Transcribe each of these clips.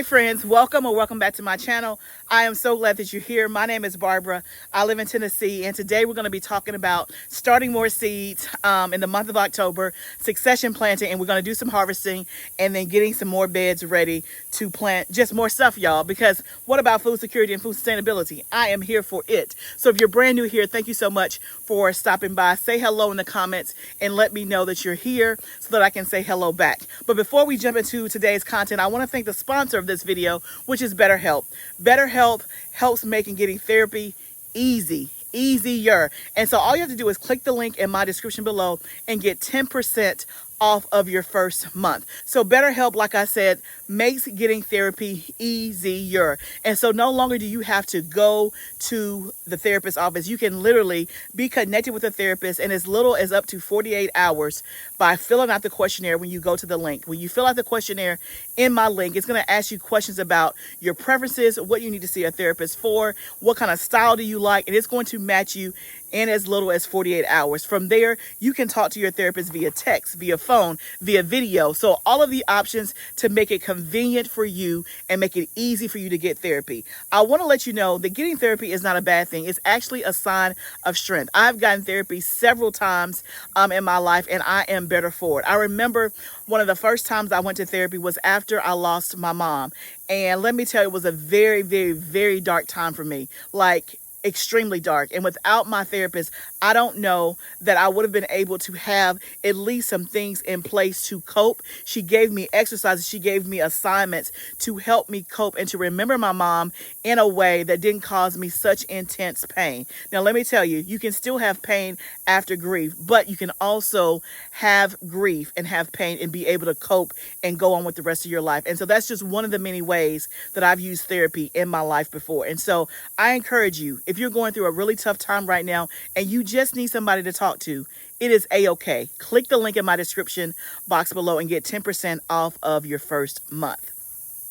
Hey friends, welcome back to my channel. I am so glad that you're here. My name is Barbara. I live in Tennessee, and today we're going to be talking about starting more seeds in the month of October, succession planting, and we're going to do some harvesting and then getting some more beds ready to plant just more stuff, y'all, because what about food security and food sustainability? I am here for it. So if you're brand new here, thank you so much for stopping by. Say hello in the comments and let me know that you're here so that I can say hello back. But before we jump into today's content, I want to thank the sponsor of this video, which is BetterHelp. BetterHelp helps making getting therapy easier. And so all you have to do is click the link in my description below and get 10% off of your first month. So BetterHelp, like I said, makes getting therapy easier. And so no longer do you have to go to the therapist's office. You can literally be connected with a therapist in as little as up to 48 hours by filling out the questionnaire when you go to the link. When you fill out the questionnaire in my link, it's going to ask you questions about your preferences, what you need to see a therapist for, what kind of style do you like, and it's going to match you in as little as 48 hours. From there, you can talk to your therapist via text, via phone, via video. So all of the options to make it convenient for you and make it easy for you to get therapy. I want to let you know that getting therapy is not a bad thing. It's actually a sign of strength. I've gotten therapy several times in my life, and I am better for it. I remember one of the first times I went to therapy was after I lost my mom. And let me tell you, it was a very dark time for me. Like, extremely dark. And without my therapist, I don't know that I would have been able to have at least some things in place to cope. She gave me exercises. She gave me assignments to help me cope and to remember my mom in a way that didn't cause me such intense pain. Now, let me tell you, you can still have pain after grief, but you can also have grief and have pain and be able to cope and go on with the rest of your life. And so that's just one of the many ways that I've used therapy in my life before. And so I encourage you, if you're going through a really tough time right now and you just need somebody to talk to, it is a-okay. Click the link in my description box below and get 10% off of your first month.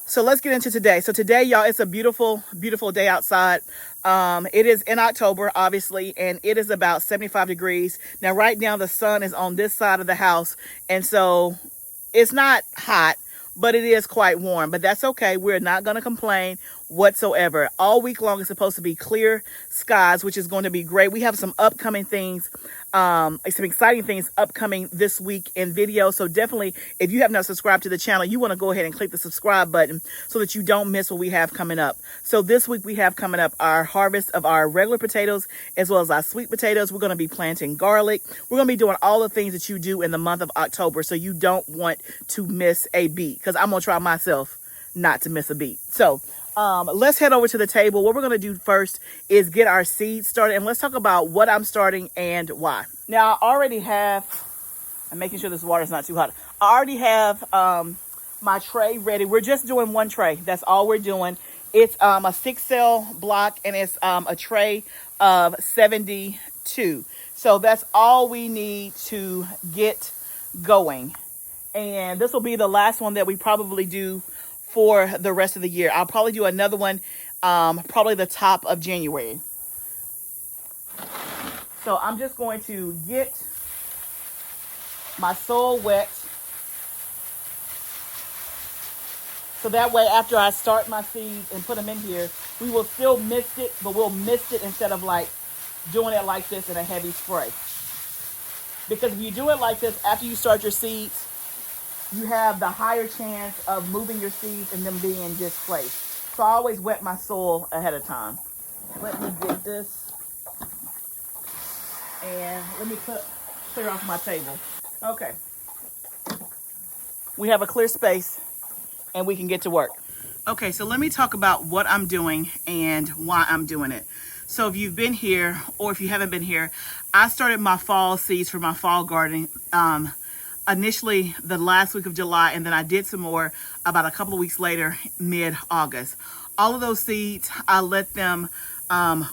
So let's get into today. So today, y'all, it's a beautiful day outside. It is in October, obviously, and it is about 75 degrees. Now, right now, the sun is on this side of the house, and so it's not hot, but it is quite warm. But that's okay. We're not going to complain whatsoever. All week long is supposed to be clear skies, which is going to be great. We have some upcoming things, some exciting things upcoming this week in video. So definitely, if you have not subscribed to the channel, you want to go ahead and click the subscribe button so that you don't miss what we have coming up. So this week we have coming up our harvest of our regular potatoes as well as our sweet potatoes. We're going to be planting garlic. We're going to be doing all the things that you do in the month of October. So you don't want to miss a beat, because I'm going to try myself not to miss a beat. So let's head over to the table. What we're going to do first is get our seeds started, and let's talk about what I'm starting and why. Now, I already have, I'm making sure this water is not too hot. I already have my tray ready. We're just doing one tray. That's all we're doing. It's a 6-cell block, and it's a tray of 72. So that's all we need to get going. And this will be the last one that we probably do for the rest of the year. I'll probably do another one probably the top of January. So I'm just going to get my soil wet, so that way after I start my seeds and put them in here, we will still mist it, but we'll mist it instead of like doing it like this in a heavy spray. Because if you do it like this after you start your seeds, you have the higher chance of moving your seeds and them being displaced. So I always wet my soil ahead of time. Let me get this. And let me clear off my table. Okay. We have a clear space and we can get to work. Okay, so let me talk about what I'm doing and why I'm doing it. So if you've been here or if you haven't been here, I started my fall seeds for my fall gardening initially the last week of July, and then I did some more about a couple of weeks later, mid-August. All of those seeds, I let them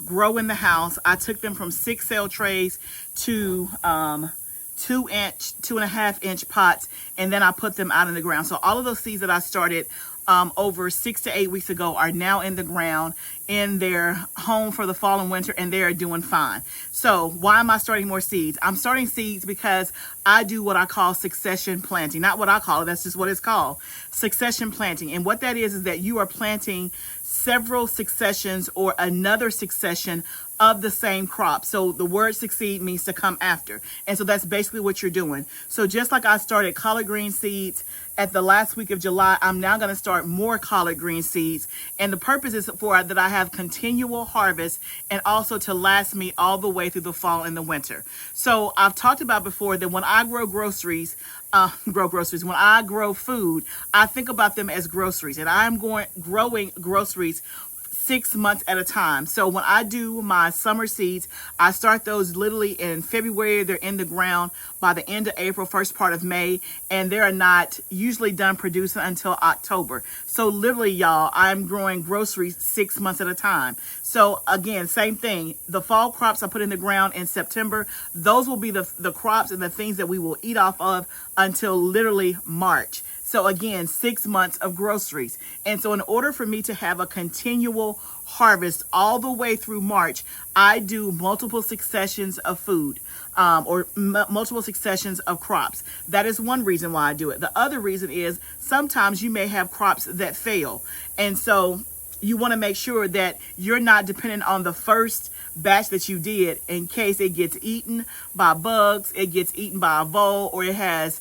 grow in the house. I took them from 6-cell trays to 2.5 inch pots, and then I put them out in the ground. So all of those seeds that I started over 6 to 8 weeks ago are now in the ground in their home for the fall and winter, and they are doing fine. So why am I starting more seeds? I'm starting seeds because I do what I call succession planting. Not what I call it, that's just what it's called. Succession planting. And what that is that you are planting several successions or another succession of the same crop. So the word succeed means to come after. And so that's basically what you're doing. So just like I started collard green seeds at the last week of July, I'm now going to start more collard green seeds. And the purpose is for that I have continual harvest and also to last me all the way through the fall and the winter. So I've talked about before that when I grow groceries, when I grow food, I think about them as groceries, and I'm growing groceries 6 months at a time. So when I do my summer seeds, I start those literally in February. They're in the ground by the end of April, first part of May, and they're not usually done producing until October. So literally, y'all, I'm growing groceries 6 months at a time. So again, same thing. The fall crops I put in the ground in September, those will be the crops and the things that we will eat off of until literally March. So again, 6 months of groceries. And so in order for me to have a continual harvest all the way through March, I do multiple successions of food or multiple successions of crops. That is one reason why I do it. The other reason is sometimes you may have crops that fail. And so you want to make sure that you're not dependent on the first batch that you did in case it gets eaten by bugs, it gets eaten by a vole, or it has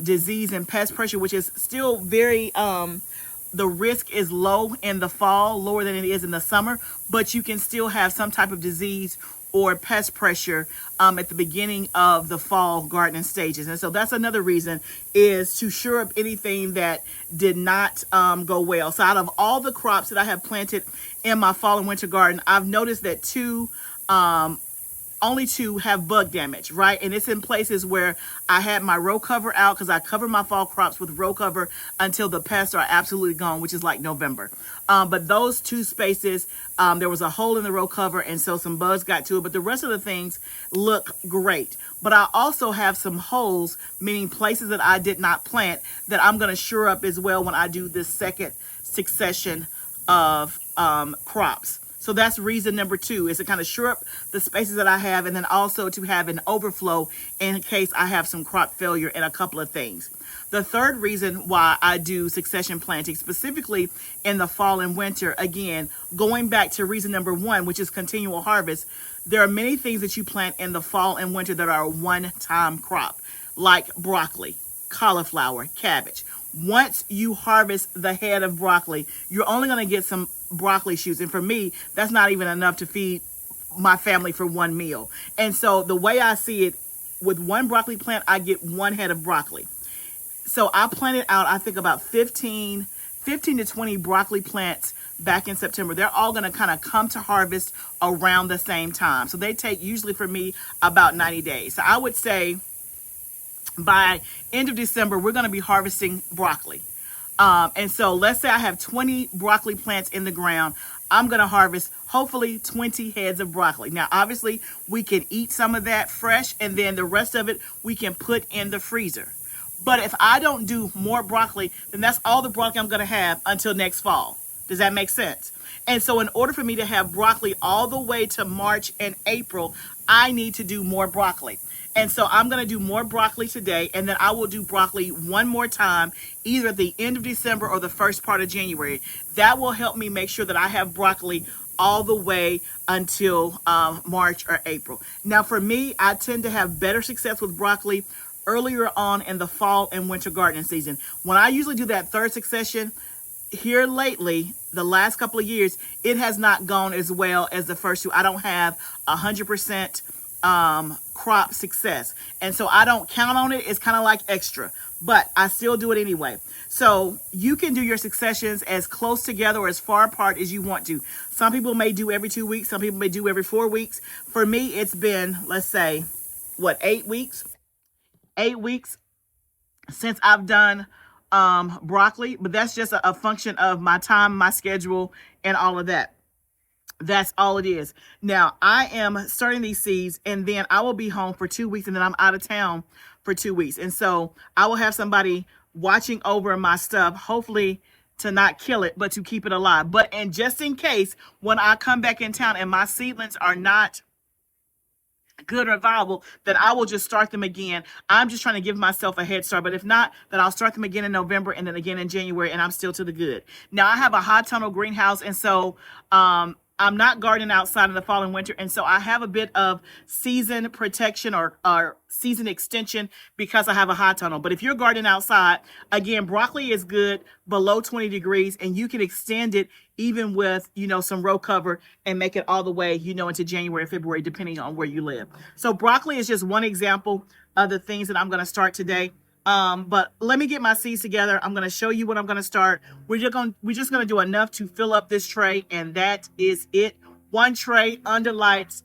disease and pest pressure, which is still very, the risk is low in the fall, lower than it is in the summer, but you can still have some type of disease or pest pressure at the beginning of the fall gardening stages. And so that's another reason, is to shore up anything that did not go well. So out of all the crops that I have planted in my fall and winter garden, I've noticed that only two have bug damage, right? And it's in places where I had my row cover out, because I cover my fall crops with row cover until the pests are absolutely gone, which is like November. But those two spaces, there was a hole in the row cover, and so some bugs got to it. But the rest of the things look great. But I also have some holes, meaning places that I did not plant, that I'm going to shore up as well when I do this second succession of crops. So that's reason number 2, is to kind of shore up the spaces that I have, and then also to have an overflow in case I have some crop failure in a couple of things. The third reason why I do succession planting, specifically in the fall and winter, again, going back to reason number 1, which is continual harvest, there are many things that you plant in the fall and winter that are a one-time crop, like broccoli, cauliflower, cabbage. Once you harvest the head of broccoli, you're only going to get some broccoli shoots. And for me, that's not even enough to feed my family for one meal. And so the way I see it, with one broccoli plant, I get one head of broccoli. So I planted out, I think, about 15 to 20 broccoli plants back in September. They're all going to kind of come to harvest around the same time. So they take, usually for me, about 90 days. So I would say by end of December, we're going to be harvesting broccoli. And so let's say I have 20 broccoli plants in the ground. I'm going to harvest hopefully 20 heads of broccoli. Now, obviously, we can eat some of that fresh, and then the rest of it we can put in the freezer. But if I don't do more broccoli, then that's all the broccoli I'm going to have until next fall. Does that make sense? And so in order for me to have broccoli all the way to March and April, I need to do more broccoli. And so I'm going to do more broccoli today, and then I will do broccoli one more time, either at the end of December or the first part of January. That will help me make sure that I have broccoli all the way until March or April. Now, for me, I tend to have better success with broccoli earlier on in the fall and winter gardening season. When I usually do that third succession, here lately, the last couple of years, it has not gone as well as the first two. I don't have 100% crop success, and so I don't count on it. It's kind of like extra, but I still do it anyway. So you can do your successions as close together or as far apart as you want to. Some people may do every 2 weeks, some people may do every 4 weeks. For me, it's been, let's say, 8 weeks? 8 weeks since I've done broccoli, but that's just a function of my time, my schedule, and all of that. That's all it is. Now, I am starting these seeds, and then I will be home for 2 weeks, and then I'm out of town for 2 weeks. And so I will have somebody watching over my stuff, hopefully to not kill it, but to keep it alive. But and just in case, when I come back in town and my seedlings are not good or viable, then I will just start them again. I'm just trying to give myself a head start. But if not, then I'll start them again in November and then again in January, and I'm still to the good. Now I have a high tunnel greenhouse, and so I'm not gardening outside in the fall and winter, and so I have a bit of season protection or season extension because I have a high tunnel. But if you're gardening outside, again, broccoli is good below 20 degrees, and you can extend it even with, some row cover and make it all the way, into January, February, depending on where you live. So broccoli is just one example of the things that I'm going to start today. But let me get my seeds together. I'm going to show you what I'm going to start. We're just going to do enough to fill up this tray, and that is it. One tray under lights.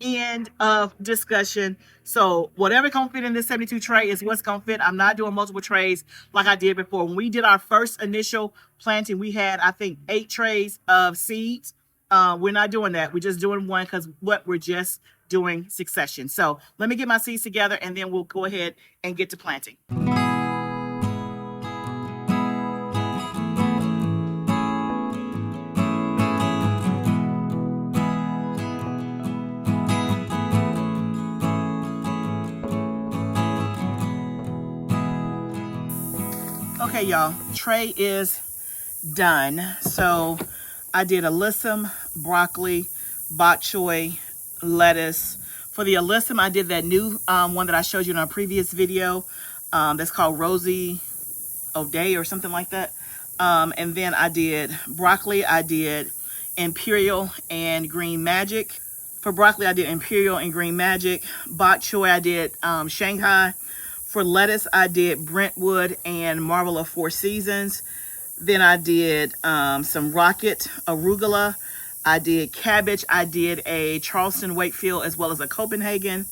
End of discussion. So whatever can fit in this 72 tray is what's going to fit. I'm not doing multiple trays like I did before. When we did our first initial planting, we had, I think, 8 trays of seeds. We're not doing that. We're just doing one because we're just doing succession. So let me get my seeds together, and then we'll go ahead and get to planting. Okay, y'all, tray is done. So I did alyssum, broccoli, bok choy, lettuce. For the alyssum, I did that new one that I showed you in our previous video. That's called Rosie O'Day or something like that. And then I did broccoli, I did Imperial and Green Magic. For broccoli, I did Imperial and Green Magic. Bok choy, I did Shanghai. For lettuce, I did Brentwood and Marvel of Four Seasons. Then I did some rocket arugula. I did cabbage. I did a Charleston Wakefield as well as a Copenhagen.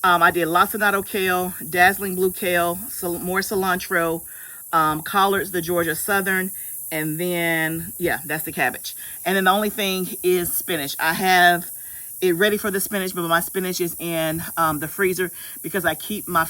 I did lacinato kale, dazzling blue kale, more cilantro, collards, the Georgia Southern, and then, yeah, that's the cabbage. And then the only thing is spinach. I have it ready for the spinach, but my spinach is in the freezer because I keep my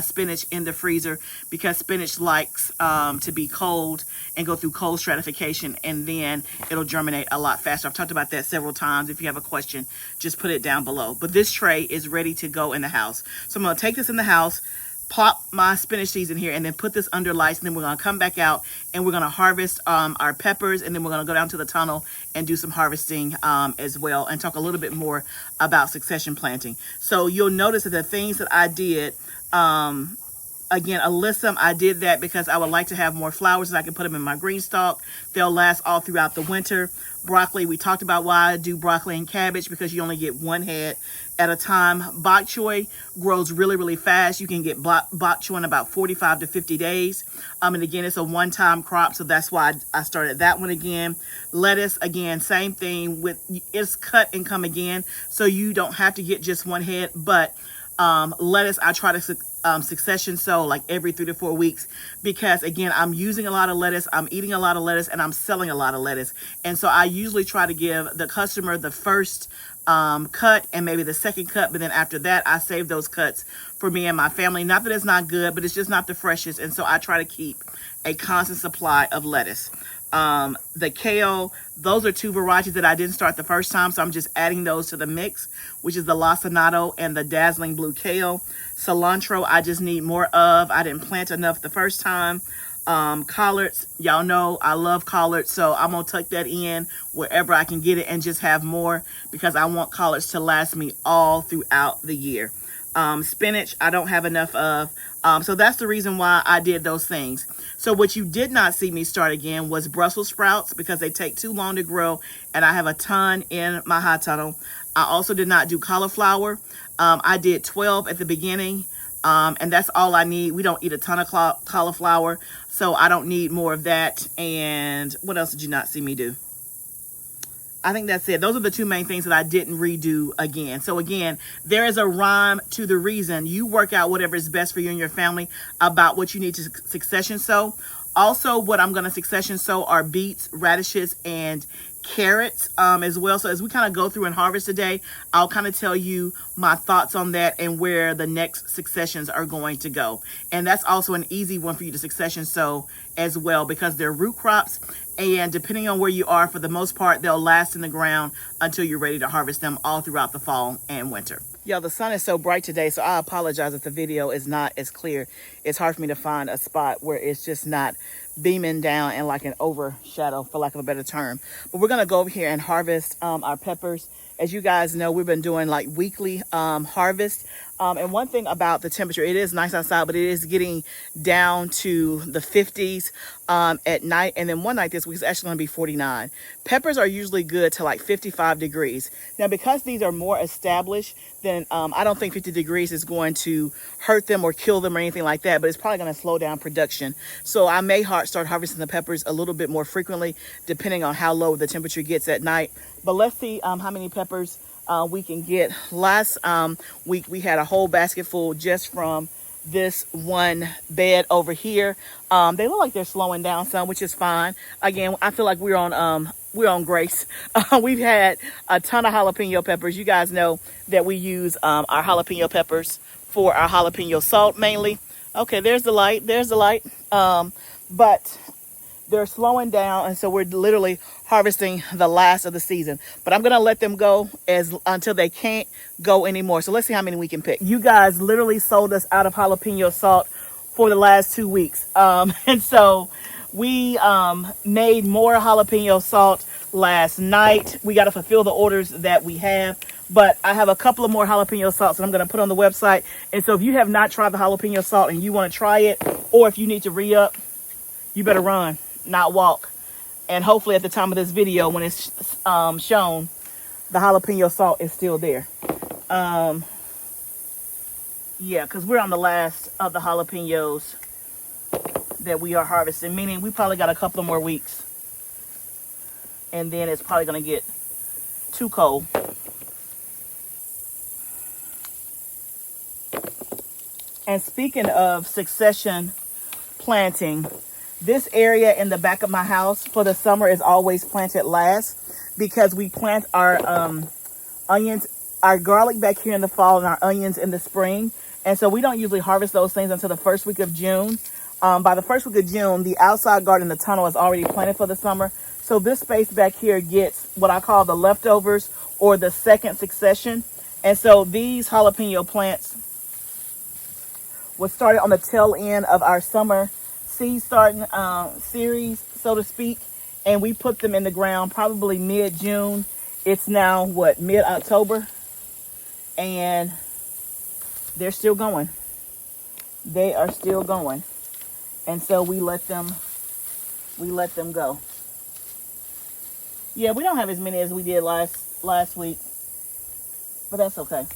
spinach in the freezer because spinach likes to be cold and go through cold stratification, and then it'll germinate a lot faster. I've talked about that several times. If you have a question, just put it down below. But this tray is ready to go in the house. So I'm going to take this in the house, plop my spinach seeds in here, and then put this under lights, and then we're going to come back out and we're going to harvest our peppers, and then we're going to go down to the tunnel and do some harvesting as well, and talk a little bit more about succession planting. So you'll notice that the things that I did, again, alyssum, I did that because I would like to have more flowers so I can put them in my GREENSTALK. They'll last all throughout the winter. Broccoli, we talked about why I do broccoli and cabbage, because you only get one head at a time. Bok choy grows really, really fast. You can get bok choy in about 45 to 50 days. And again, it's a one-time crop, so that's why I started that one again. Lettuce, again, same thing. It's cut and come again, so you don't have to get just one head. But lettuce, I try to succession sow like every 3 to 4 weeks, because again, I'm using a lot of lettuce, I'm eating a lot of lettuce, and I'm selling a lot of lettuce. And so I usually try to give the customer the first cut and maybe the second cut, but then after that I save those cuts for me and my family. Not that it's not good, but it's just not the freshest, and so I try to keep a constant supply of lettuce. The kale, those are 2 varieties that I didn't start the first time, so I'm just adding those to the mix, which is the lacinato and the dazzling blue kale. Cilantro, I just need more of. I didn't plant enough the first time. Collards, y'all know I love collards, so I'm gonna tuck that in wherever I can get it and just have more, because I want collards to last me all throughout the year. Spinach, I don't have enough of. So that's the reason why I did those things. So what you did not see me start again was Brussels sprouts, because they take too long to grow, and I have a ton in my high tunnel. I also did not do cauliflower. I did 12 at the beginning, and that's all I need. We don't eat a ton of cauliflower, so I don't need more of that. And what else did you not see me do? I think that's it. Those are the 2 main things that I didn't redo again. So again, there is a rhyme to the reason. You work out whatever is best for you and your family about what you need to succession sow. Also, what I'm going to succession sow are beets, radishes, and carrots as well. So as we kind of go through and harvest today, I'll kind of tell you my thoughts on that and where the next successions are going to go. And that's also an easy one for you to succession sow as well, because they're root crops, and depending on where you are, for the most part, they'll last in the ground until you're ready to harvest them all throughout the fall and winter. Y'all, the sun is so bright today, so I apologize if the video is not as clear. It's hard for me to find a spot where it's just not beaming down and like an overshadow, for lack of a better term. But we're gonna go over here and harvest our peppers. As you guys know, we've been doing like weekly harvest. And one thing about the temperature, it is nice outside, but it is getting down to the 50s at night. And then one night this week is actually going to be 49. Peppers are usually good to like 55 degrees. Now, because these are more established, then I don't think 50 degrees is going to hurt them or kill them or anything like that, but it's probably going to slow down production. So I may start harvesting the peppers a little bit more frequently, depending on how low the temperature gets at night. But let's see how many peppers we can get. Last week we had a whole basket full just from this one bed over here. They look like they're slowing down some, which is fine. Again, I feel like we're on grace. We've had a ton of jalapeno peppers. You guys know that we use our jalapeno peppers for our jalapeno salt mainly. Okay, there's the light. There's the light. But they're slowing down, and so we're literally harvesting the last of the season. But I'm gonna let them go until they can't go anymore. So let's see how many we can pick. You guys literally sold us out of jalapeno salt for the last 2 weeks, and so we made more jalapeno salt last night. We got to fulfill the orders that we have, but I have a couple of more jalapeno salts that I'm going to put on the website. And so if you have not tried the jalapeno salt and you want to try it, or if you need to re-up, you better run, not walk. And hopefully at the time of this video, when it's shown, the jalapeno salt is still there. Yeah, because we're on the last of the jalapenos that we are harvesting, meaning we probably got a couple of more weeks, and then it's probably going to get too cold. And speaking of succession planting, this area in the back of my house for the summer is always planted last, because we plant our onions, our garlic back here in the fall, and our onions in the spring. And so we don't usually harvest those things until the first week of June. By the first week of June, the outside garden, the tunnel, is already planted for the summer. So this space back here gets what I call the leftovers, or the second succession. And so these jalapeno plants was started on the tail end of our summer seed starting series, so to speak. And we put them in the ground probably mid-June. It's now, what, mid-October? And they're still going. They are still going. And so we let them go. Yeah, we don't have as many as we did last week, but that's okay.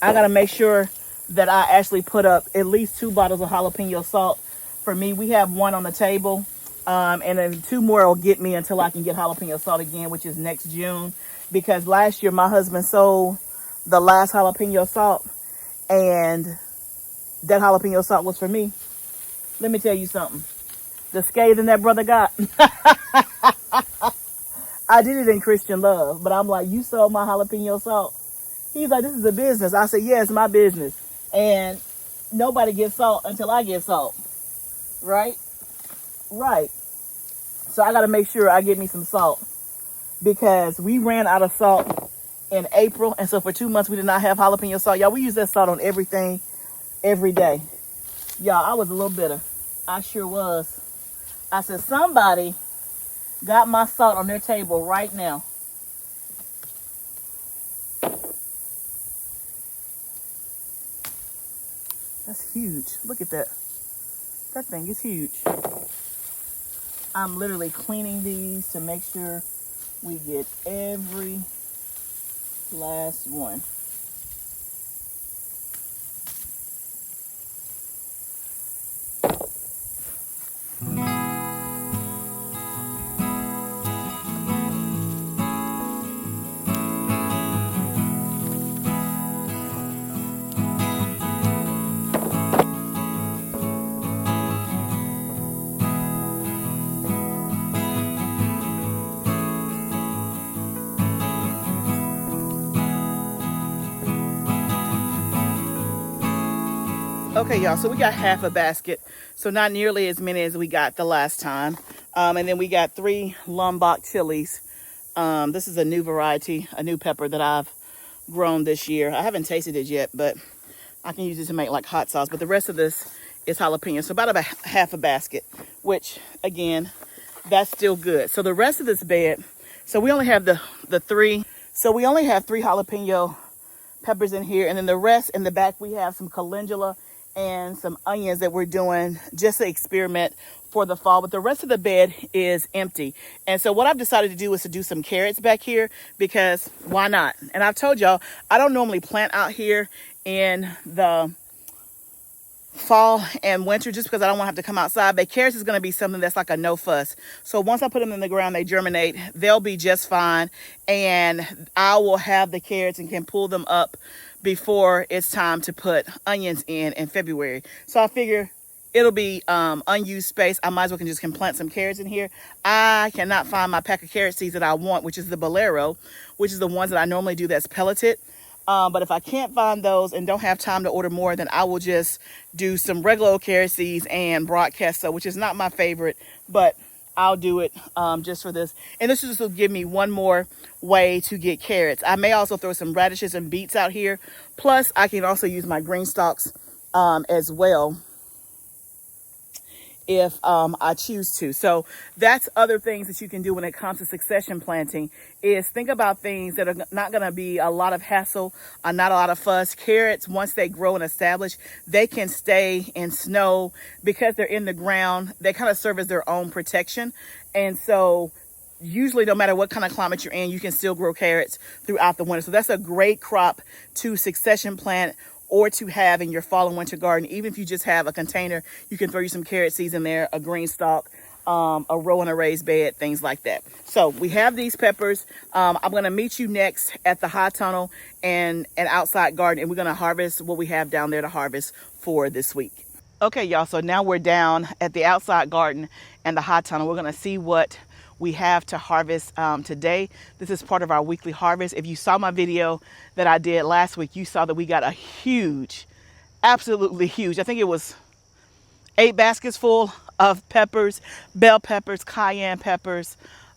I gotta make sure that I actually put up at least 2 bottles of jalapeno salt for me. We have one on the table, and then 2 more will get me until I can get jalapeno salt again, which is next June. Because last year my husband sold the last jalapeno salt, and that jalapeno salt was for me. Let me tell you something. The scathing that brother got. I did it in Christian love, but I'm like, you sold my jalapeno salt. He's like, this is a business. I said, yeah, it's my business. And nobody gets salt until I get salt. Right? Right. So I got to make sure I get me some salt, because we ran out of salt in April. And so for 2 months, we did not have jalapeno salt. Y'all, we use that salt on everything, every day. Y'all, I was a little bitter. I sure was. I said, somebody got my salt on their table right now. That's huge. Look at that. That thing is huge. I'm literally cleaning these to make sure we get every last one. Okay, y'all, so we got half a basket, so not nearly as many as we got the last time. And then we got 3 Lombok chilies. This is a new variety, a new pepper that I've grown this year. I haven't tasted it yet, but I can use it to make like hot sauce. But the rest of this is jalapeno, so about half a basket, which again, that's still good. So the rest of this bed, so we only have the 3. So we only have 3 jalapeno peppers in here, and then the rest in the back we have some calendula and some onions that we're doing just to experiment for the fall. But the rest of the bed is empty. And so what I've decided to do is to do some carrots back here, because why not? And I've told y'all I don't normally plant out here in the fall and winter just because I don't want to have to come outside. But carrots is going to be something that's like a no fuss. So once I put them in the ground, they germinate, they'll be just fine, and I will have the carrots and can pull them up before it's time to put onions in February. So I figure it'll be unused space. I might as well just plant some carrots in here. I cannot find my pack of carrot seeds that I want, which is the Bolero, which is the ones that I normally do that's pelleted. But if I can't find those and don't have time to order more, then I will just do some regular old carrot seeds and broadcast, which is not my favorite, but I'll do it just for this. And this just will give me one more way to get carrots. I may also throw some radishes and beets out here. Plus, I can also use my green stalks as well if I choose to. So that's other things that you can do when it comes to succession planting, is think about things that are not going to be a lot of hassle, not a lot of fuss. Carrots, once they grow and establish, they can stay in snow because they're in the ground. They kind of serve as their own protection. And so usually no matter what kind of climate you're in, you can still grow carrots throughout the winter. So that's a great crop to succession plant or to have in your fall and winter garden. Even if you just have a container, you can throw you some carrot seeds in there, a green stalk, a row in a raised bed, things like that. So we have these peppers. I'm gonna meet you next at the high tunnel and an outside garden, and we're gonna harvest what we have down there to harvest for this week. Okay, y'all, so now we're down at the outside garden and the high tunnel. We're gonna see what we have to harvest today. This is part of our weekly harvest. If you saw my video that I did last week, you saw that we got a huge, absolutely huge, I think it was 8 baskets full of peppers, bell peppers, cayenne peppers,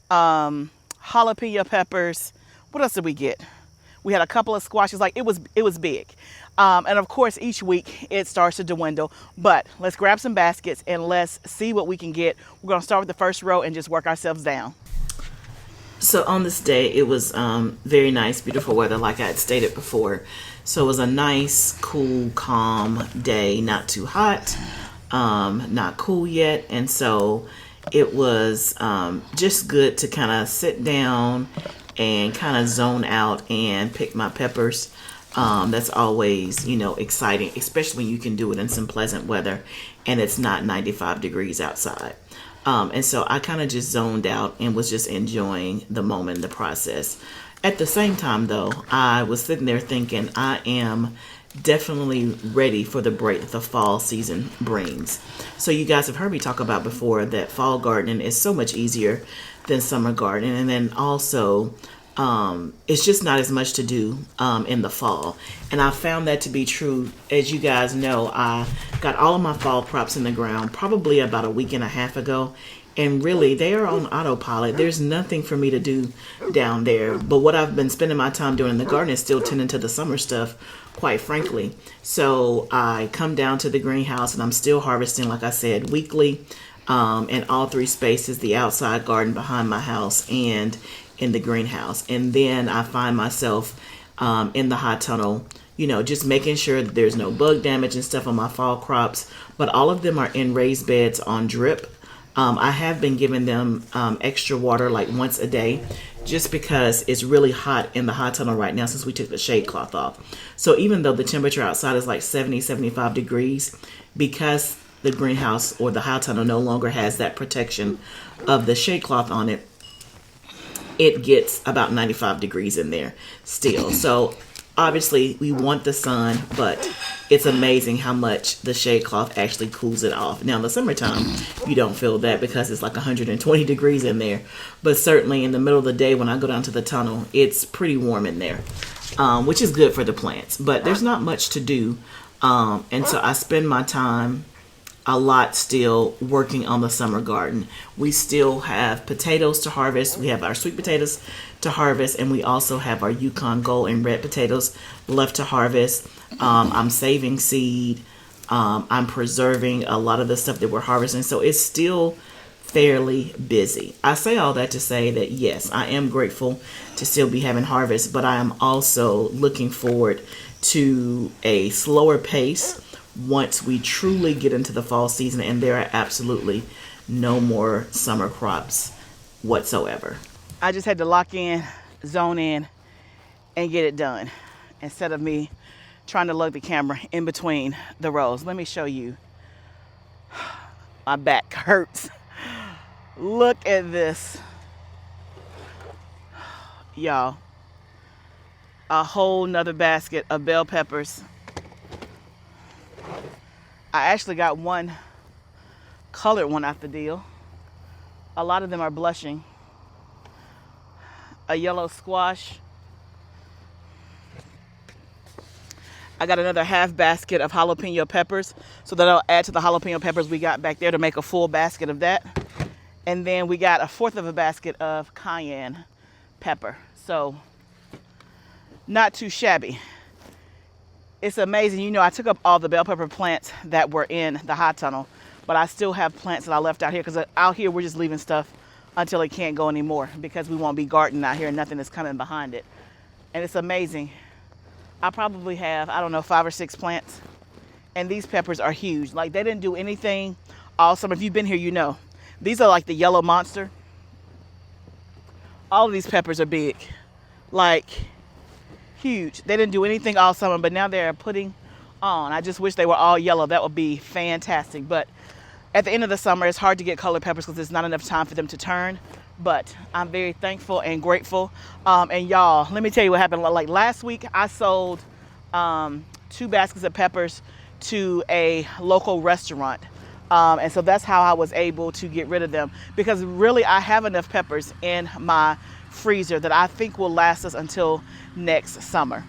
jalapeno peppers. What else did we get? We had a couple of squashes. Like it was big. And of course, each week it starts to dwindle. But let's grab some baskets and let's see what we can get. We're going to start with the first row and just work ourselves down. So on this day, it was very nice, beautiful weather, like I had stated before. So it was a nice, cool, calm day, not too hot, not cool yet. And so it was just good to kind of sit down and kind of zone out and pick my peppers. That's always, exciting, especially when you can do it in some pleasant weather and it's not 95 degrees outside. And so I kind of just zoned out and was just enjoying the moment, the process. At the same time, though, I was sitting there thinking I am definitely ready for the break that the fall season brings. So you guys have heard me talk about before that fall gardening is so much easier than summer gardening. And then also, it's just not as much to do in the fall. And I found that to be true. As you guys know, I got all of my fall crops in the ground probably about a week and a half ago. And really, they are on autopilot. There's nothing for me to do down there. But what I've been spending my time doing in the garden is still tending to the summer stuff, quite frankly. So I come down to the greenhouse and I'm still harvesting, like I said, weekly in all 3 spaces, the outside garden behind my house and in the greenhouse. And then I find myself in the hot tunnel, just making sure that there's no bug damage and stuff on my fall crops. But all of them are in raised beds on drip. I have been giving them extra water like once a day just because it's really hot in the hot tunnel right now since we took the shade cloth off. So even though the temperature outside is like 70, 75 degrees, because the greenhouse or the hot tunnel no longer has that protection of the shade cloth on it, it gets about 95 degrees in there still. So obviously we want the sun, but it's amazing how much the shade cloth actually cools it off. Now in the summertime, you don't feel that because it's like 120 degrees in there. But certainly in the middle of the day when I go down to the tunnel, it's pretty warm in there, which is good for the plants. But there's not much to do And so I spend my time a lot still working on the summer garden. We still have potatoes to harvest. We have our sweet potatoes to harvest, and we also have our Yukon Gold and red potatoes left to harvest. I'm saving seed. I'm preserving a lot of the stuff that we're harvesting. So it's still fairly busy. I say all that to say that yes, I am grateful to still be having harvest, but I am also looking forward to a slower pace once we truly get into the fall season and there are absolutely no more summer crops whatsoever. I just had to lock in, zone in, and get it done instead of me trying to lug the camera in between the rows. Let me show you. My back hurts. Look at this. Y'all. A whole nother basket of bell peppers. I actually got one colored one out the deal. A lot of them are blushing. A yellow squash. I got another half basket of jalapeno peppers, so that I'll add to the jalapeno peppers we got back there to make a full basket of that. And then we got a fourth of a basket of cayenne pepper. So not too shabby. It's amazing. You know, I took up all the bell pepper plants that were in the hot tunnel, but I still have plants that I left out here because out here we're just leaving stuff until it can't go anymore because we won't be gardening out here and nothing is coming behind it. And it's amazing. I probably have, I don't know, 5 or 6 plants. And these peppers are huge. Like, they didn't do anything all summer. If you've been here, you know. These are like the yellow monster. All of these peppers are big. Like, huge. They didn't do anything all summer, but now they're putting on. I just wish they were all yellow. That would be fantastic. But at the end of the summer, it's hard to get colored peppers because there's not enough time for them to turn. But I'm very thankful and grateful. And y'all, let me tell you what happened. Like last week, I sold 2 baskets of peppers to a local restaurant. And so that's how I was able to get rid of them. Because really, I have enough peppers in my freezer that I think will last us until next summer.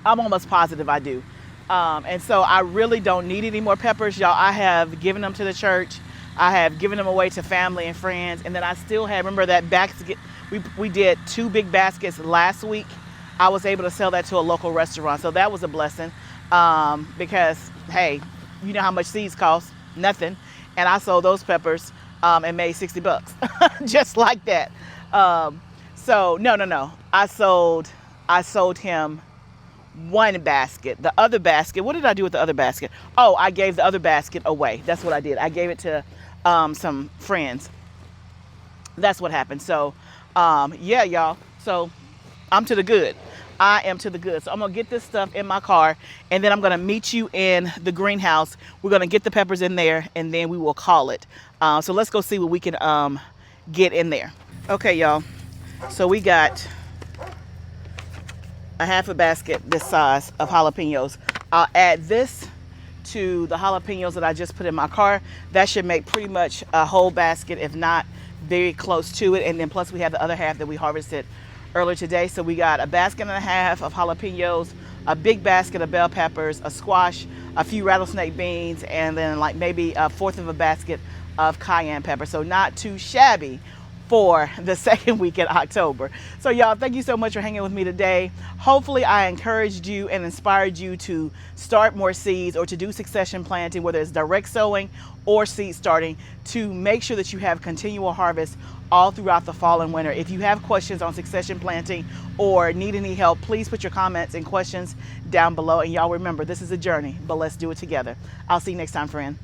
I'm almost positive I do. And so I really don't need any more peppers, y'all. I have given them to the church. I have given them away to family and friends. And then I still have, remember that basket, we did 2 big baskets last week. I was able to sell that to a local restaurant. So that was a blessing because, hey, you know how much seeds cost? Nothing. And I sold those peppers and made $60 just like that. So no. I sold him 1 basket. The other basket, what did I do with the other basket? Oh, I gave the other basket away. That's what I did. I gave it to some friends. That's what happened. So, yeah, y'all. So I'm to the good. I am to the good. So I'm going to get this stuff in my car, and then I'm going to meet you in the greenhouse. We're going to get the peppers in there, and then we will call it. So let's go see what we can get in there. Okay, y'all. So we got a half a basket this size of jalapenos. I'll add this to the jalapenos that I just put in my car. That should make pretty much a whole basket, if not very close to it. And then plus we have the other half that we harvested earlier today. So we got a basket and a half of jalapenos, a big basket of bell peppers, a squash, a few rattlesnake beans, and then like maybe a fourth of a basket of cayenne pepper. So not too shabby for the second week in October. So y'all, thank you so much for hanging with me today. Hopefully I encouraged you and inspired you to start more seeds or to do succession planting, whether it's direct sowing or seed starting, to make sure that you have continual harvest all throughout the fall and winter. If you have questions on succession planting or need any help, please put your comments and questions down below. And y'all remember, this is a journey, but let's do it together. I'll see you next time, friend.